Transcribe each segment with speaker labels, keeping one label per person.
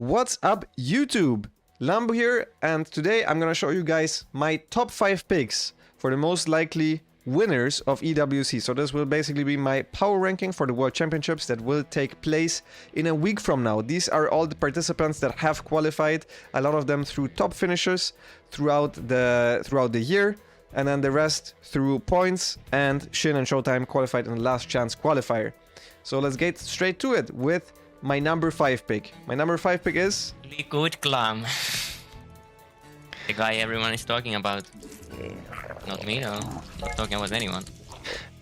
Speaker 1: What's up, YouTube? Lambo here, and today I'm gonna show you guys my top 5 picks for the most likely winners of EWC. So this will basically be my power ranking for the World Championships that will take place in a week from now. These are all the participants that have qualified, a lot of them through top finishers throughout the year, and then the rest through points, and Shin and Showtime qualified in the last chance qualifier. So let's get straight to it with my number 5 pick. My number 5 pick is
Speaker 2: Liquid Clam. The guy everyone is talking about. Not me though. Not talking about anyone.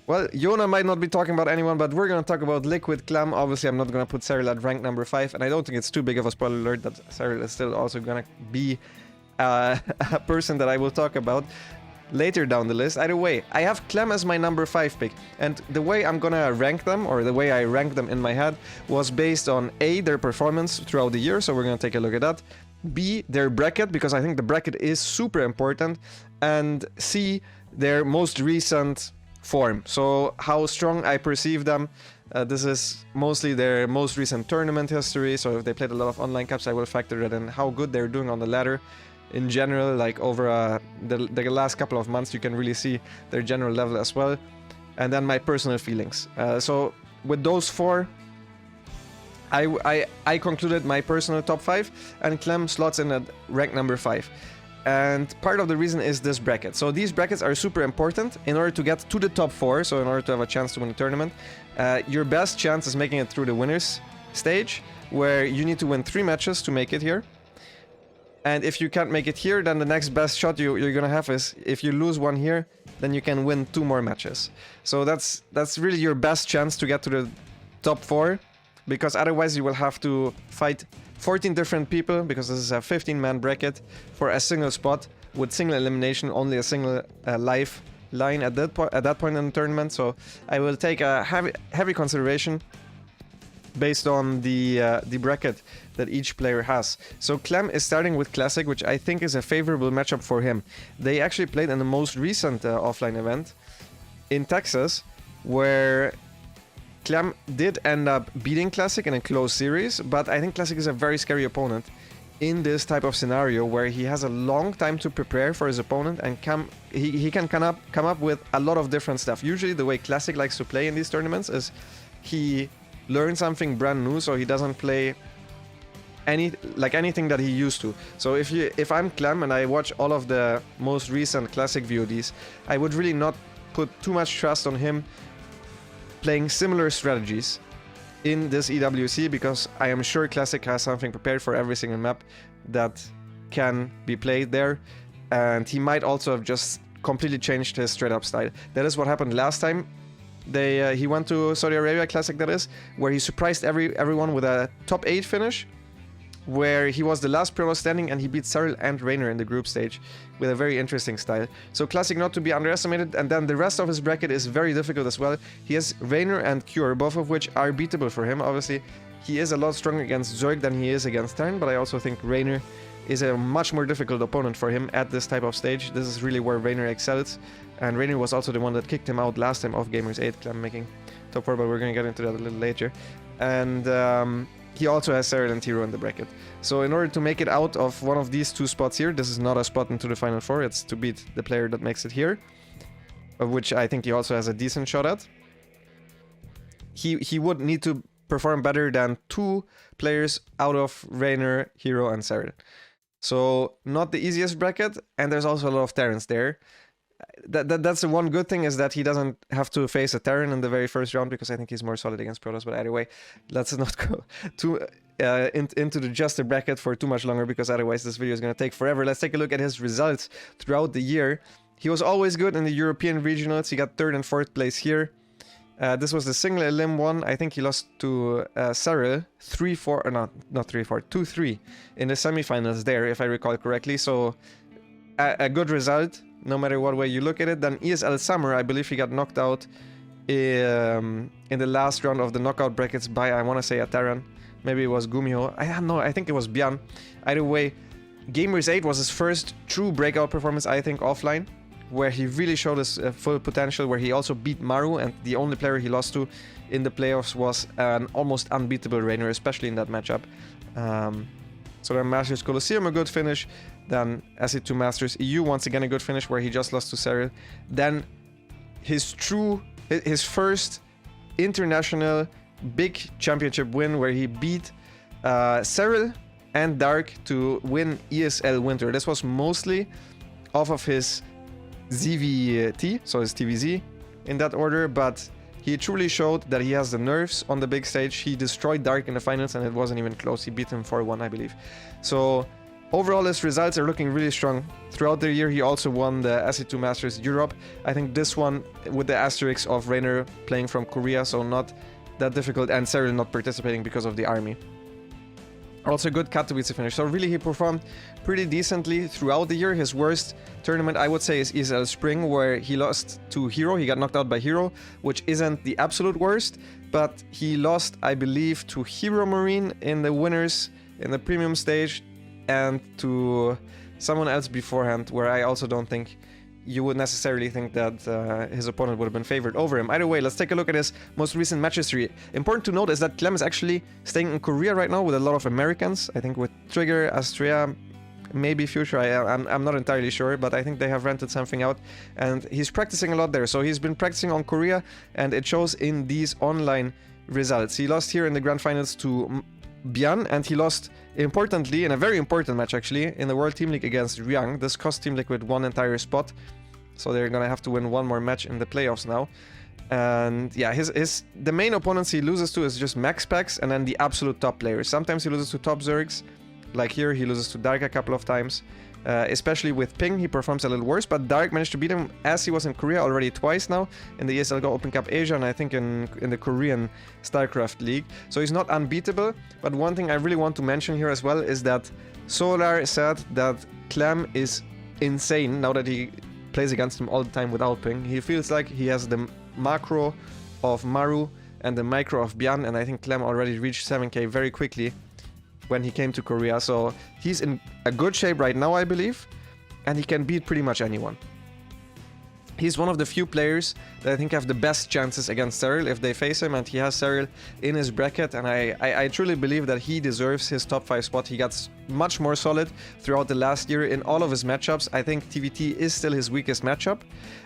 Speaker 1: Well, Yona might not be talking about anyone, but we're gonna talk about Liquid Clam. Obviously, I'm not gonna put Cyril at rank number 5, and I don't think it's too big of a spoiler alert that Cyril is still also gonna be a person that I will talk about later down the list. Either way, I have Clem as my number 5 pick, and the way I'm gonna rank them, or the way I rank them in my head, was based on A, their performance throughout the year, so we're gonna take a look at that, B, their bracket, because I think the bracket is super important, and C, their most recent form, so how strong I perceive them. This is mostly their most recent tournament history, so if they played a lot of online caps, I will factor it in. How good they're doing on the ladder in general, like over the last couple of months, you can really see their general level as well. And then my personal feelings. So with those 4, I concluded my personal top 5, and Clem slots in at rank number 5. And part of the reason is this bracket. So these brackets are super important in order to get to the top 4, so in order to have a chance to win the tournament. Your best chance is making it through the winners stage, where you need to win 3 matches to make it here. And if you can't make it here, then the next best shot you're gonna have is, if you lose one here, then you can win 2 more matches. So that's really your best chance to get to the top 4, because otherwise you will have to fight 14 different people, because this is a 15-man bracket for a single spot with single elimination, only a single life line at that point in the tournament. So I will take a heavy consideration based on the bracket that each player has. So Clem is starting with Classic, which I think is a favorable matchup for him. They actually played in the most recent offline event in Texas, where Clem did end up beating Classic in a close series, but I think Classic is a very scary opponent in this type of scenario, where he has a long time to prepare for his opponent, and he can come up with a lot of different stuff. Usually the way Classic likes to play in these tournaments is he learn something brand new, so he doesn't play anything that he used to. So if I'm Clem and I watch all of the most recent Classic VODs, I would really not put too much trust on him playing similar strategies in this EWC, because I am sure Classic has something prepared for every single map that can be played there, and he might also have just completely changed his straight up style. That is what happened last time he went to Saudi Arabia Classic, that is, where he surprised everyone with a top 8 finish, where he was the last pro standing, and he beat Cyril and Rainer in the group stage with a very interesting style. So Classic not to be underestimated, and then the rest of his bracket is very difficult as well. He has Rainer and Cure, both of which are beatable for him. Obviously, he is a lot stronger against Zerg than he is against Tarn, but I also think Rainer is a much more difficult opponent for him at this type of stage. This is really where Rainer excels, and Rainer was also the one that kicked him out last time off Gamers 8, Clem making top 4, but we're going to get into that a little later. And he also has Cyril and Tiro in the bracket. So in order to make it out of one of these 2 spots here, this is not a spot into the Final 4, it's to beat the player that makes it here, of which I think he also has a decent shot at. He would need to perform better than 2 players out of Rainer, Hero, and Cyril. So not the easiest bracket, and there's also a lot of Terrans there. That's the one good thing, is that he doesn't have to face a Terran in the very first round, because I think he's more solid against Protoss. But either way, let's not go too into just the bracket for too much longer, because otherwise this video is going to take forever. Let's take a look at his results throughout the year. He was always good in the European regionals. He got 3rd and 4th place here. This was the single elim one. I think he lost to Cyril 3-4, or not 3-4, 2-3 in the semifinals there, if I recall correctly. So a good result, no matter what way you look at it. Then ESL Summer, I believe he got knocked out in the last round of the knockout brackets by, I want to say, a Terran. Maybe it was Gumiho. I don't know, I think it was Byan. Either way, Gamers 8 was his first true breakout performance, I think, offline, where he really showed his full potential, where he also beat Maru, and the only player he lost to in the playoffs was an almost unbeatable Rainer, especially in that matchup. So then Masters Colosseum, a good finish. Then SE2 Masters EU, once again a good finish where he just lost to Cyril. Then his first international big championship win where he beat Cyril and Dark to win ESL Winter. This was mostly off of his ZVT, so his TVZ in that order, but he truly showed that he has the nerves on the big stage. He destroyed Dark in the finals and it wasn't even close. He beat him 4-1, I believe. So overall his results are looking really strong. Throughout the year he also won the SE2 Masters Europe. I think this one with the asterisk of Rainer playing from Korea, so not that difficult, and Cyril not participating because of the army. Also good Katowice finish. So really he performed pretty decently throughout the year. His worst tournament I would say is ESL Spring, where he lost to Hero. He got knocked out by Hero, which isn't the absolute worst, but he lost, I believe, to Hero Marine in the winners in the premium stage and to someone else beforehand, where I also don't think you would necessarily think that his opponent would have been favored over him. Either way, let's take a look at his most recent match history. Important to note is that Clem is actually staying in Korea right now with a lot of Americans. I think with Trigger, Astrea, maybe Future, I'm not entirely sure, but I think they have rented something out. And he's practicing a lot there. So he's been practicing on Korea, and it shows in these online results. He lost here in the grand finals to Bian, and he lost, importantly, in a very important match actually, in the World Team League against Ryang. This cost Team League with one entire spot. So they're gonna have to win one more match in the playoffs now. And yeah, the main opponents he loses to is just max packs and then the absolute top players. Sometimes he loses to top Zergs, like here he loses to Dark a couple of times. Especially with Ping, he performs a little worse, but Dark managed to beat him as he was in Korea already twice now, in the ESL Open Cup Asia and I think in the Korean Starcraft League. So he's not unbeatable, but one thing I really want to mention here as well is that Solar said that Clem is insane now that he plays against him all the time without Ping. He feels like he has the macro of Maru and the micro of Bian, and I think Clem already reached 7k very quickly when he came to Korea, so he's in a good shape right now, I believe, and he can beat pretty much anyone. He's one of the few players that I think have the best chances against Cyril if they face him, and he has Cyril in his bracket, and I truly believe that he deserves his top 5 spot. He got much more solid throughout the last year in all of his matchups. I think TVT is still his weakest matchup,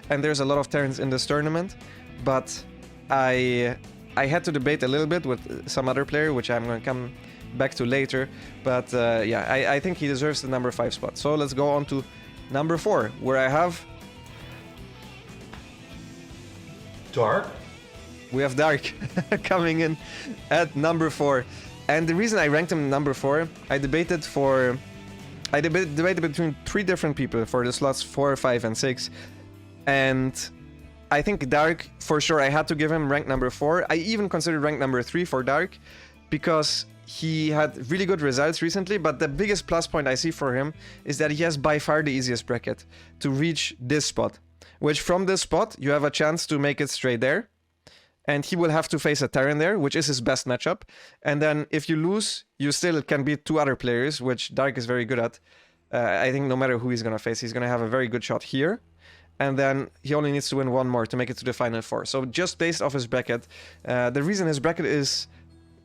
Speaker 1: and there's a lot of Terrans in this tournament, but I had to debate a little bit with some other player, which I'm going to come back to later, but yeah, I think he deserves the number 5 spot. So let's go on to number 4, where I have
Speaker 3: Dark?
Speaker 1: We have Dark coming in at number 4. And the reason I ranked him number 4, I debated between 3 different people for the slots 4, 5, and 6. And I think Dark, for sure, I had to give him rank number 4. I even considered rank number 3 for Dark, because he had really good results recently, but the biggest plus point I see for him is that he has by far the easiest bracket to reach this spot. Which from this spot, you have a chance to make it straight there. And he will have to face a Terran there, which is his best matchup. And then if you lose, you still can beat 2 other players, which Dark is very good at. I think no matter who he's going to face, he's going to have a very good shot here. And then he only needs to win 1 more to make it to the final 4. So just based off his bracket, the reason his bracket is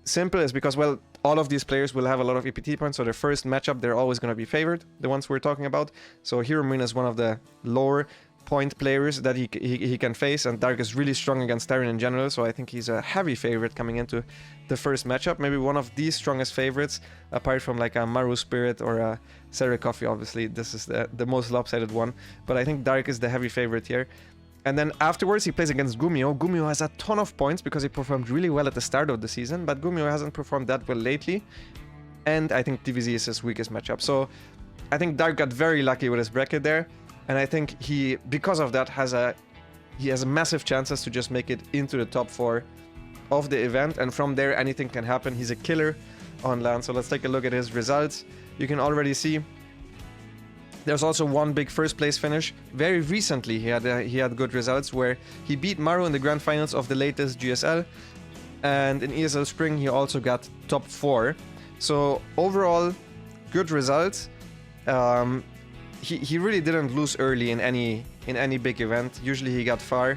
Speaker 1: simple is because, well, all of these players will have a lot of EPT points, so their first matchup, they're always going to be favored, the ones we're talking about. So Hero Marine is one of the lower point players that he can face, and Dark is really strong against Terran in general, so I think he's a heavy favorite coming into the first matchup. Maybe one of the strongest favorites, apart from like a Maru Spirit or a Sarah Coffee, obviously. This is the most lopsided one, but I think Dark is the heavy favorite here. And then afterwards he plays against Gumio. Gumio has a ton of points because he performed really well at the start of the season, but Gumio hasn't performed that well lately, and I think DVZ is his weakest matchup. So I think Dark got very lucky with his bracket there. And I think he, because of that, has massive chances to just make it into the top 4 of the event. And from there, anything can happen. He's a killer on LAN. So let's take a look at his results. You can already see there's also one big first place finish. Very recently, he had good results where he beat Maru in the grand finals of the latest GSL. And in ESL Spring, he also got top 4. So overall, good results. He really didn't lose early in any big event. Usually he got far.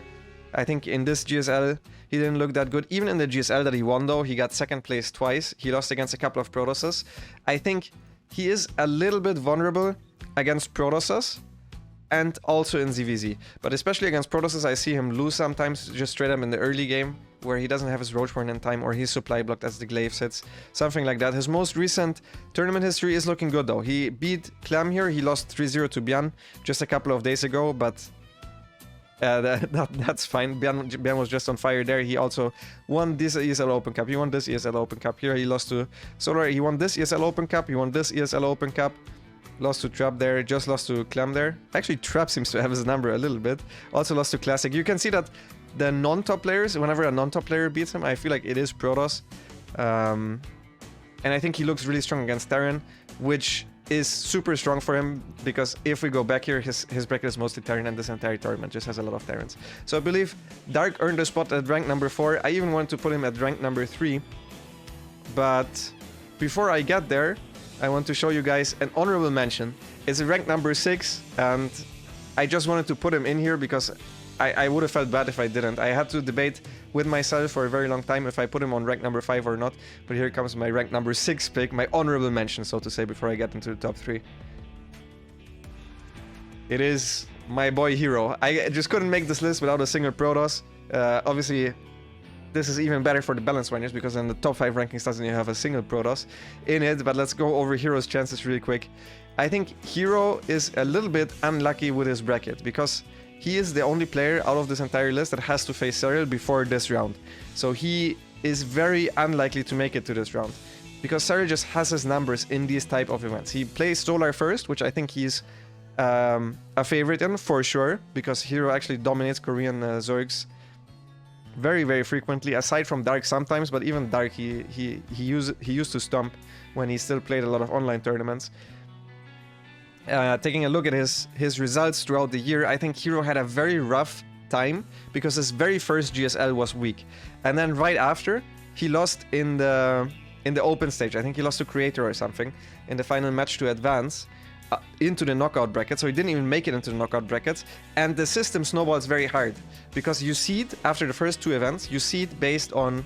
Speaker 1: I think in this GSL he didn't look that good. Even in the GSL that he won though, he got second place twice. He lost against a couple of Protosses. I think he is a little bit vulnerable against Protosses and also in ZVZ. But especially against Protosses, I see him lose sometimes just straight up in the early game, where he doesn't have his Roachborn in time or he's supply blocked as the Glaive sits, something like that. His most recent tournament history is looking good though. He beat Clem here, he lost 3-0 to Bian just a couple of days ago, but that's fine. Bian was just on fire there. He also won this ESL Open Cup. He won this ESL Open Cup. Here he lost to Solar. He won this ESL Open Cup. He won this ESL Open Cup. Lost to Trap there. Just lost to Clem there. Actually, Trap seems to have his number a little bit. Also lost to Classic. You can see that the non-top players, whenever a non-top player beats him, I feel like it is Protoss. And I think he looks really strong against Terran, which is super strong for him, because if we go back here, his bracket is mostly Terran, and this entire tournament just has a lot of Terrans. So I believe Dark earned a spot at rank number 4. I even wanted to put him at rank number 3. But before I get there, I want to show you guys an honorable mention. It's a rank number 6, and I just wanted to put him in here because I would have felt bad if I didn't. I had to debate with myself for a very long time if I put him on rank number 5 or not. But here comes my rank number 6 pick, my honorable mention, so to say, before I get into the top 3. It is my boy Hero. I just couldn't make this list without a single Protoss. Obviously, this is even better for the balance winners, because in the top 5 rankings doesn't even have a single Protoss in it. But let's go over Hero's chances really quick. I think Hero is a little bit unlucky with his bracket, because he is the only player out of this entire list that has to face Cyril before this round. So he is very unlikely to make it to this round, because Cyril just has his numbers in these type of events. He plays Solar first, which I think he's a favorite in for sure, because Hero actually dominates Korean Zergs very, very frequently, aside from Dark sometimes, but even Dark he used to stomp when he still played a lot of online tournaments. Taking a look at his results throughout the year, I think Hero had a very rough time because his very first GSL was weak, and then right after he lost in the open stage. I think he lost to Creator or something in the final match to advance into the knockout bracket, so he didn't even make it into the knockout brackets. And the system snowballs very hard, because you seed after the first 2 events, you seed based on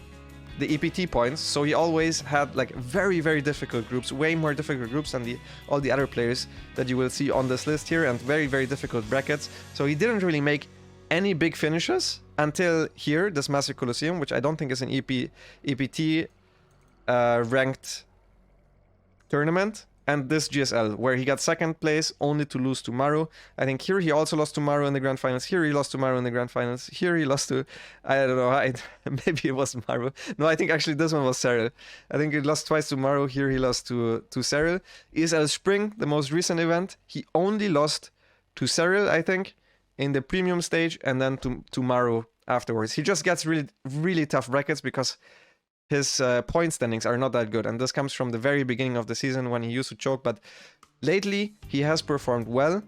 Speaker 1: the EPT points, so he always had like very, very difficult groups, way more difficult groups than all the other players that you will see on this list here, and very, very difficult brackets. So he didn't really make any big finishes until here, this Massive Colosseum, which I don't think is an EPT ranked tournament, and this GSL, where he got 2nd place only to lose to Maru. I think here he also lost to Maru in the grand finals. Here he lost to Maru in the grand finals. Here he lost to, I don't know, maybe it was Maru. No, I think actually this one was Cyril. I think he lost twice to Maru. Here he lost to Cyril. ESL Spring, the most recent event, he only lost to Cyril, I think, in the premium stage, and then to Maru afterwards. He just gets really, really tough brackets because his point standings are not that good, and this comes from the very beginning of the season when he used to choke. But lately he has performed well,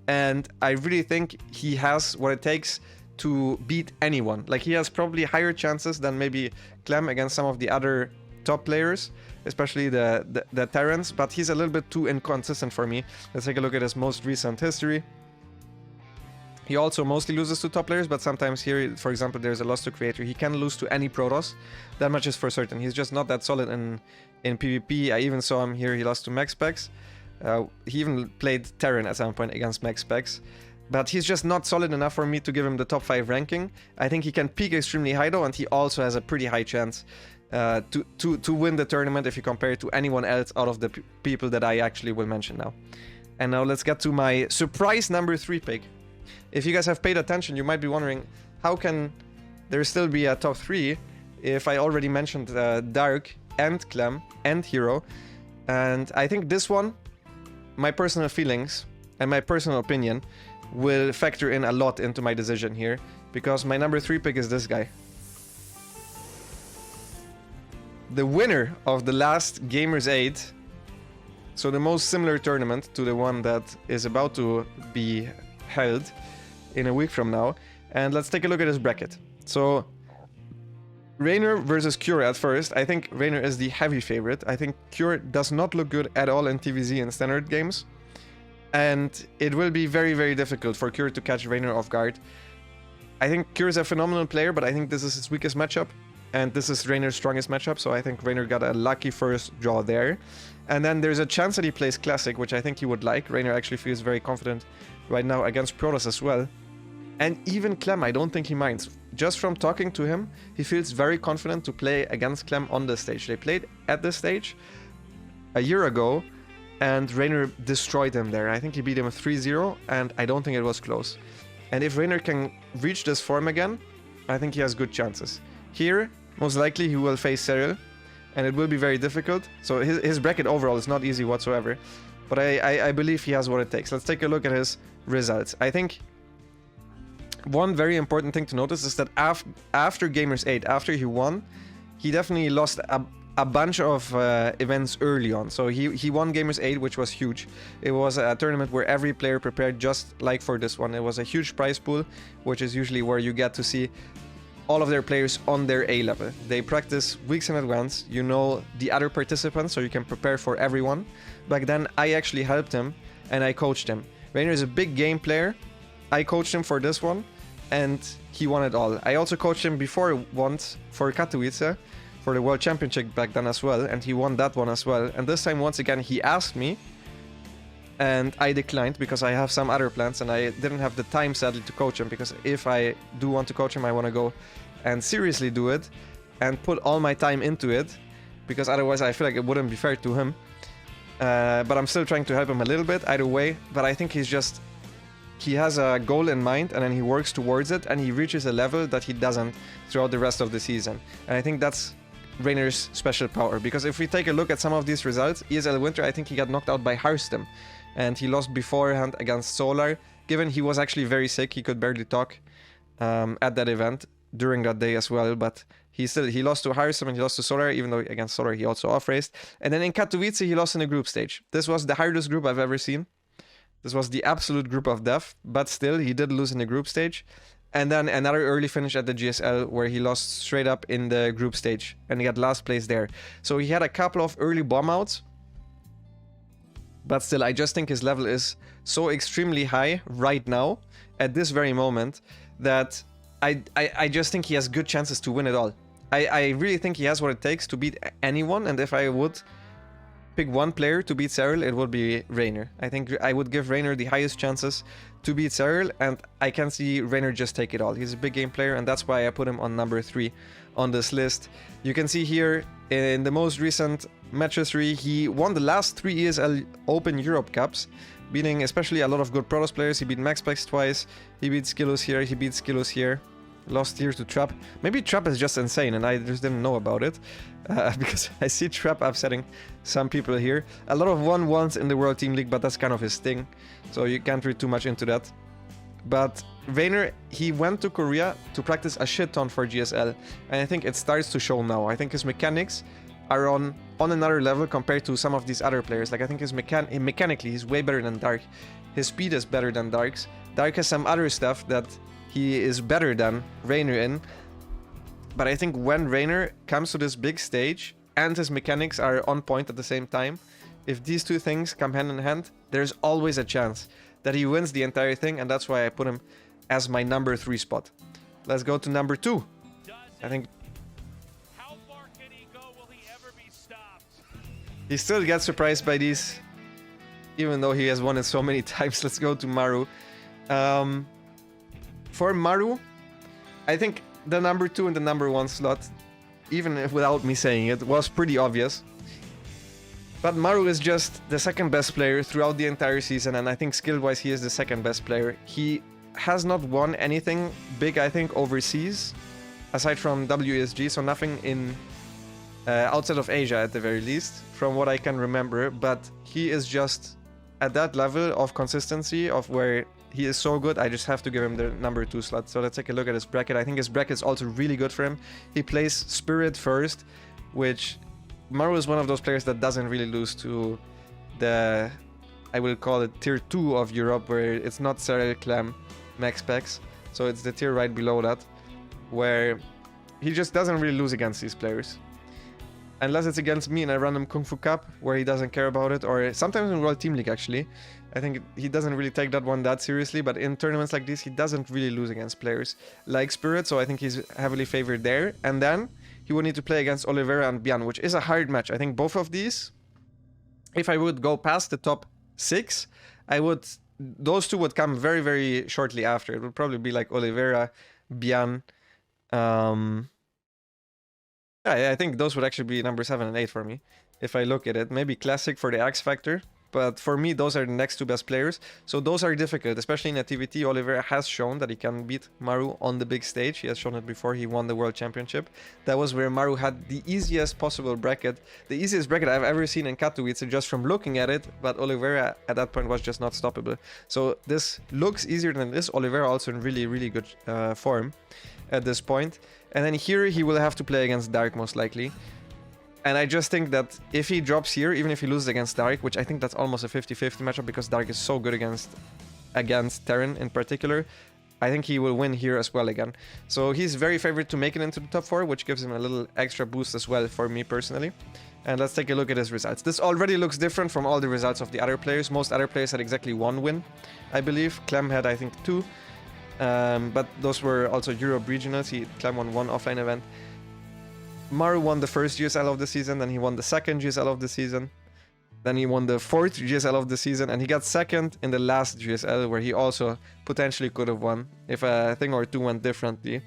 Speaker 1: and I really think he has what it takes to beat anyone. Like, he has probably higher chances than maybe Clem against some of the other top players, especially the Terrans, but he's a little bit too inconsistent for me. Let's take a look at his most recent history. He also mostly loses to top players, but sometimes here, for example, there's a loss to Creator. He can lose to any Protoss. That much is for certain. He's just not that solid in PvP. I even saw him here. He lost to Max Specs. He even played Terran at some point against Max Specs. But he's just not solid enough for me to give him the top 5 ranking. I think he can peak extremely high though, and he also has a pretty high chance to win the tournament if you compare it to anyone else out of the people that I actually will mention now. And now let's get to my surprise number 3 pick. If you guys have paid attention, you might be wondering, how can there still be a top 3 if I already mentioned Dark and Clem and Hero? And I think this one, my personal feelings and my personal opinion, will factor in a lot into my decision here, because my number 3 pick is this guy. The winner of the last Gamers 8, so the most similar tournament to the one that is about to be held in a week from now. And let's take a look at his bracket. So Raynor versus Cure at first. I think Raynor is the heavy favorite. I think Cure does not look good at all in TVZ and standard games, and it will be very, very difficult for Cure to catch Raynor off guard. I think Cure is a phenomenal player, but I think this is his weakest matchup. and this is Rainer's strongest matchup, so I think Rainer got a lucky first draw there. And then there's a chance that he plays Classic, which I think he would like. Rainer actually feels very confident right now against Protoss as well. And even Clem, I don't think he minds. Just from talking to him, he feels very confident to play against Clem on this stage. They played at this stage a year ago, and Rainer destroyed him there. I think he beat him 3-0, and I don't think it was close. And if Rainer can reach this form again, I think he has good chances. Here, most likely he will face Cyril, and it will be very difficult. So his bracket overall is not easy whatsoever, but I believe he has what it takes. Let's take a look at his results. I think one very important thing to notice is that after Gamers 8, after he won, he definitely lost a bunch of events early on. So he won Gamers 8, which was huge. It was a tournament where every player prepared just like for this one. It was a huge prize pool, which is usually where you get to see all of their players on their A level. They practice weeks in advance. You know the other participants, so you can prepare for everyone. Back then, I actually helped him, and I coached him. Rainer is a big game player. I coached him for this one, and he won it all. I also coached him before once for Katowice, for the World Championship back then as well, and he won that one as well. And this time, once again, he asked me, and I declined because I have some other plans, and I didn't have the time, sadly, to coach him, because if I do want to coach him, I want to go and seriously do it and put all my time into it, because otherwise I feel like it wouldn't be fair to him. But I'm still trying to help him a little bit either way. But I think he has a goal in mind, and then he works towards it, and he reaches a level that he doesn't throughout the rest of the season. And I think that's Rainer's special power, because if we take a look at some of these results, ESL Winter, I think he got knocked out by Harstem, and he lost beforehand against Solar. Given he was actually very sick, he could barely talk at that event during that day as well, but he lost to Harstem and he lost to Solar, even though against Solar he also off-raced. And then in Katowice he lost in the group stage. This was the hardest group I've ever seen. This was the absolute group of death, but still he did lose in the group stage. And then another early finish at the GSL where he lost straight up in the group stage and he got last place there. So he had a couple of early bomb outs, but still I just think his level is so extremely high right now at this very moment that I just think he has good chances to win it all. I really think he has what it takes to beat anyone, and if I would pick one player to beat Cyril, it would be Rainer. I think I would give Rainer the highest chances to beat Cyril, and I can see Rainer just take it all. He's a big game player, and that's why I put him on number 3 on this list. You can see here in the most recent match history, he won the last 3 ESL Open Europe Cups, beating especially a lot of good Protoss players. He beat MaxPax twice, he beat Skillus here, he beat Skillus here. Lost here to Trap. Maybe Trap is just insane and I just didn't know about it. Because I see Trap upsetting some people here. A lot of 1-1s in the World Team League, but that's kind of his thing. So you can't read too much into that. But Rainer, he went to Korea to practice a shit ton for GSL. And I think it starts to show now. I think his mechanics are on another level compared to some of these other players. Like I think mechanically he's way better than Dark. His speed is better than Dark's. Dark has some other stuff that he is better than Rainer in. But I think when Rainer comes to this big stage and his mechanics are on point at the same time, if these two things come hand in hand, there's always a chance that he wins the entire thing, and that's why I put him as my number 3 spot. Let's go to number 2. I think
Speaker 4: how far can he go? Will he ever be stopped?
Speaker 1: he still gets surprised by these, even though he has won it so many times. Let's go to Maru. For Maru, I think the number 2 and the number 1 slot, even if without me saying it, was pretty obvious. But Maru is just the second best player throughout the entire season, and I think skill-wise he is the second best player. He has not won anything big, I think, overseas, aside from WESG, so nothing in outside of Asia at the very least, from what I can remember. But he is just at that level of consistency of where he is so good, I just have to give him the number 2 slot. So let's take a look at his bracket. I think his bracket is also really good for him. He plays Spirit first, which Maru is one of those players that doesn't really lose to the, I will call it tier 2 of Europe, where it's not Cyril, Clem, MaxPax. So it's the tier right below that, where he just doesn't really lose against these players. Unless it's against me in a random Kung Fu Cup, where he doesn't care about it, or sometimes in World Team League actually. I think he doesn't really take that one that seriously, but in tournaments like this, he doesn't really lose against players like Spirit, so I think he's heavily favored there. And then he would need to play against Oliveira and Bian, which is a hard match. I think both of these, if I would go past the top 6, those two would come very, very shortly after. It would probably be like Oliveira, Bian. Yeah, I think those would actually be number 7 and 8 for me. If I look at it, maybe Classic for the X Factor. But for me, those are the next 2 best players. So those are difficult, especially in a TVT. Oliveira has shown that he can beat Maru on the big stage. He has shown it before he won the World Championship. That was where Maru had the easiest possible bracket. The easiest bracket I've ever seen in Katowice just from looking at it. But Oliveira at that point was just not stoppable. So this looks easier than this. Oliveira also in really, really good form at this point. And then here he will have to play against Dark most likely. And I just think that if he drops here, even if he loses against Dark, which I think that's almost a 50-50 matchup because Dark is so good against Terran in particular, I think he will win here as well again. So he's very favored to make it into the top 4, which gives him a little extra boost as well for me personally. And let's take a look at his results. This already looks different from all the results of the other players. Most other players had exactly 1 win, I believe. Clem had, I think, 2. But those were also Europe regionals. Clem won 1 offline event. Maru won the first GSL of the season, then he won the second GSL of the season, then he won the 4th GSL of the season, and he got 2nd in the last GSL, where he also potentially could have won if a thing or 2 went differently.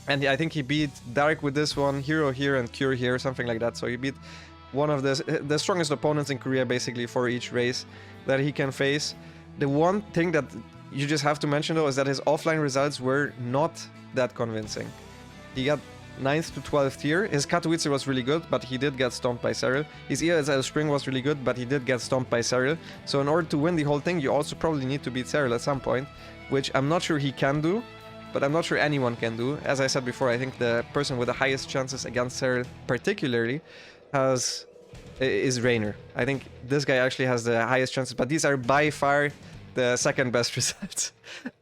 Speaker 1: And I think he beat Dark with this one, Hero here and Cure here, something like that. So he beat one of the strongest opponents in Korea basically for each race that he can face. The one thing that you just have to mention though is that his offline results were not that convincing. He got 9th to 12th here. His Katowice was really good, but he did get stomped by Cyril. His ESL Spring was really good, but he did get stomped by Cyril. So in order to win the whole thing, you also probably need to beat Cyril at some point, which I'm not sure he can do, but I'm not sure anyone can do. As I said before, I think the person with the highest chances against Cyril particularly is Rainer. I think this guy actually has the highest chances, but these are by far the second best results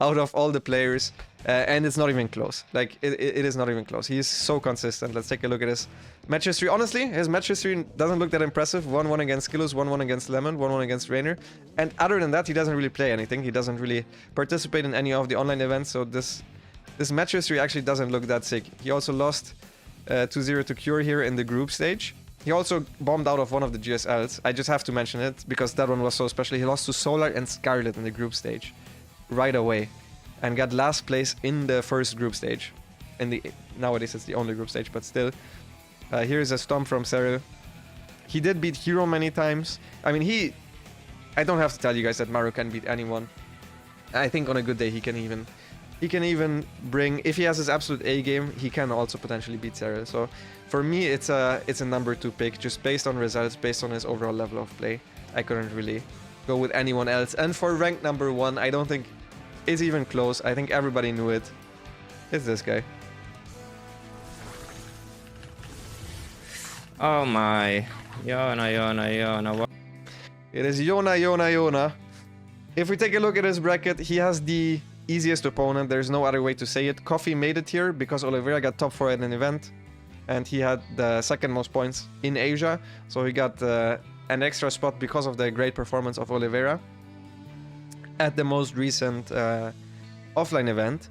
Speaker 1: out of all the players. And it's not even close. Like, it is not even close. He is so consistent. Let's take a look at his match history. Honestly, his match history doesn't look that impressive. 1-1 against Skillus, 1-1 against Lemon, 1-1 against Rainer. And other than that, he doesn't really play anything. He doesn't really participate in any of the online events. So this match history actually doesn't look that sick. He also lost 2-0 to Cure here in the group stage. He also bombed out of one of the GSLs. I just have to mention it because that one was so special. He lost to Solar and Scarlet in the group stage right away. And got last place in the first group stage. Nowadays it's the only group stage, but still. Here's a stomp from Cyril. He did beat Hero many times. I mean, I don't have to tell you guys that Maru can beat anyone. I think on a good day he can even bring, if he has his absolute A game, he can also potentially beat Cyril. So for me, it's a number 2 pick, just based on results, based on his overall level of play. I couldn't really go with anyone else. And for rank number 1, I don't think it's even close. I think everybody knew it. It's this guy.
Speaker 2: Oh my. Yona.
Speaker 1: It is Yona. If we take a look at his bracket, he has the easiest opponent. There's no other way to say it. Coffee made it here because Oliveira got top 4 at an event. And he had the 2nd most points in Asia. So he got an extra spot because of the great performance of Oliveira at the most recent offline event.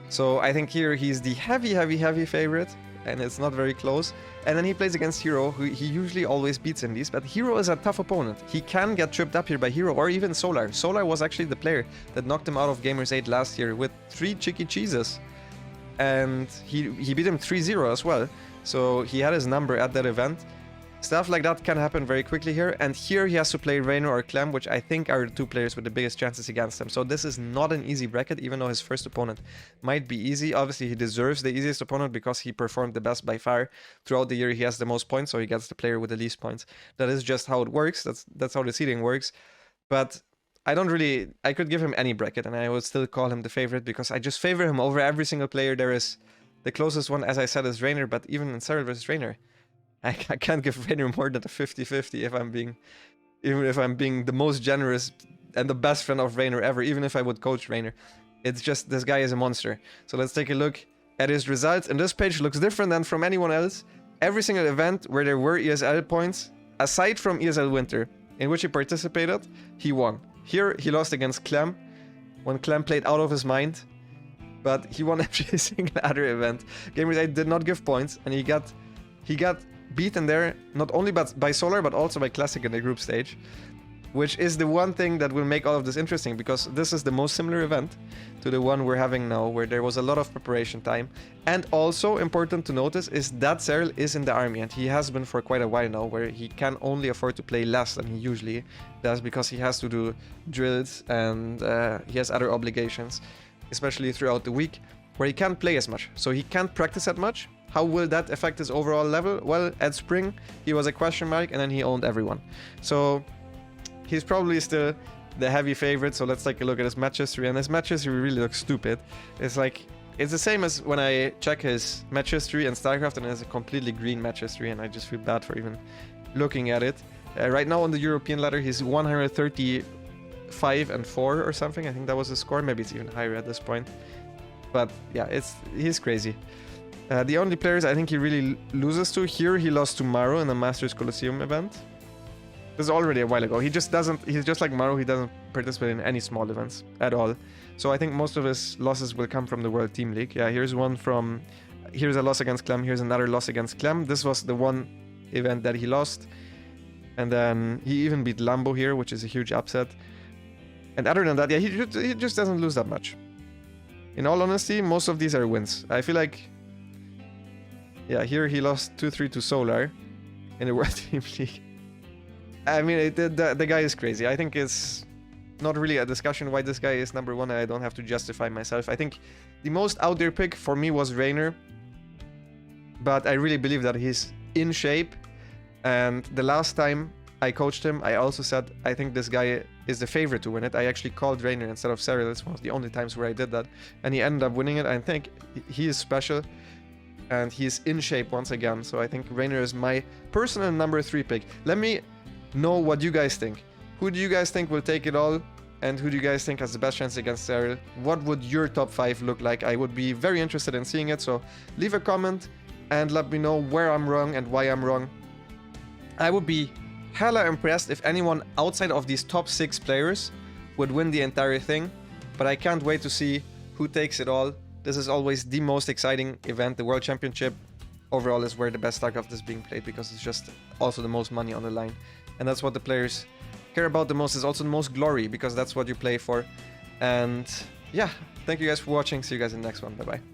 Speaker 1: So I think here he's the heavy favorite, and it's not very close. And then he plays against Hero, who he usually always beats in these, but Hero is a tough opponent. He can get tripped up here by Hero or even Solar. Solar was actually the player that knocked him out of Gamers 8 last year with 3 cheeky cheeses. And he beat him 3-0 as well. So he had his number at that event. Stuff like that can happen very quickly here, and here he has to play Rainer or Clem, which I think are the 2 players with the biggest chances against him. So this is not an easy bracket, even though his first opponent might be easy. Obviously, he deserves the easiest opponent because he performed the best by far. Throughout the year, he has the most points, so he gets the player with the least points. That is just how it works. That's how the seeding works. But I could give him any bracket, and I would still call him the favorite because I just favor him over every single player there is. The closest one, as I said, is Rainer, but even in Cyril versus Rainer, I can't give Rainer more than a 50-50 even if I'm being the most generous and the best friend of Rainer ever, even if I would coach Rainer. It's just, this guy is a monster. So let's take a look at his results. And this page looks different than from anyone else. Every single event where there were ESL points, aside from ESL Winter, in which he participated, he won. Here, he lost against Clem, when Clem played out of his mind. but he won every single other event. Gamers 8 did not give points, and he got beaten there not only by Solar but also by Classic in the group stage, which is the one thing that will make all of this interesting, because this is the most similar event to the one we're having now, where there was a lot of preparation time. And also important to notice is that Cyril is in the army, and he has been for quite a while now, where he can only afford to play less than he usually does, because he has to do drills and he has other obligations, especially throughout the week, where he can't play as much, so he can't practice that much. How will that affect his overall level? Well, at Spring, he was a question mark, and then he owned everyone. So he's probably still the heavy favorite. So let's take a look at his match history, and his match history really looks stupid. It's like, it's the same as when I check his match history in Starcraft, and it's a completely green match history, and I just feel bad for even looking at it. Right now on the European ladder, he's 135 and 4 or something. I think that was his score. Maybe it's even higher at this point. But yeah, he's crazy. The only players I think he really loses to here, he lost to Maru in the Masters Coliseum event. This is already a while ago. He's just like Maru, he doesn't participate in any small events at all. So I think most of his losses will come from the World Team League. Yeah, here's a loss against Clem, here's another loss against Clem. This was the one event that he lost. And then he even beat Lambo here, which is a huge upset. And other than that, yeah, he just doesn't lose that much. In all honesty, most of these are wins. I feel like, yeah, here he lost 2-3 to Solar in the World Team League. I mean, the guy is crazy. I think it's not really a discussion why this guy is number one, and I don't have to justify myself. I think the most out there pick for me was Rainer, but I really believe that he's in shape. And the last time I coached him, I also said I think this guy is the favorite to win it. I actually called Rainer instead of Cyril. It's one of the only times where I did that, and he ended up winning it. I think he is special, and he is in shape once again. So I think Rainer is my personal number 3 pick. Let me know what you guys think. Who do you guys think will take it all? And who do you guys think has the best chance against Cyril? What would your top 5 look like? I would be very interested in seeing it. So leave a comment and let me know where I'm wrong and why I'm wrong. I would be hella impressed if anyone outside of these top 6 players would win the entire thing. But I can't wait to see who takes it all. This is always the most exciting event. The World Championship overall is where the best StarCraft is being played, because it's just also the most money on the line. And that's what the players care about the most. It's also the most glory, because that's what you play for. And yeah, thank you guys for watching. See you guys in the next one. Bye bye.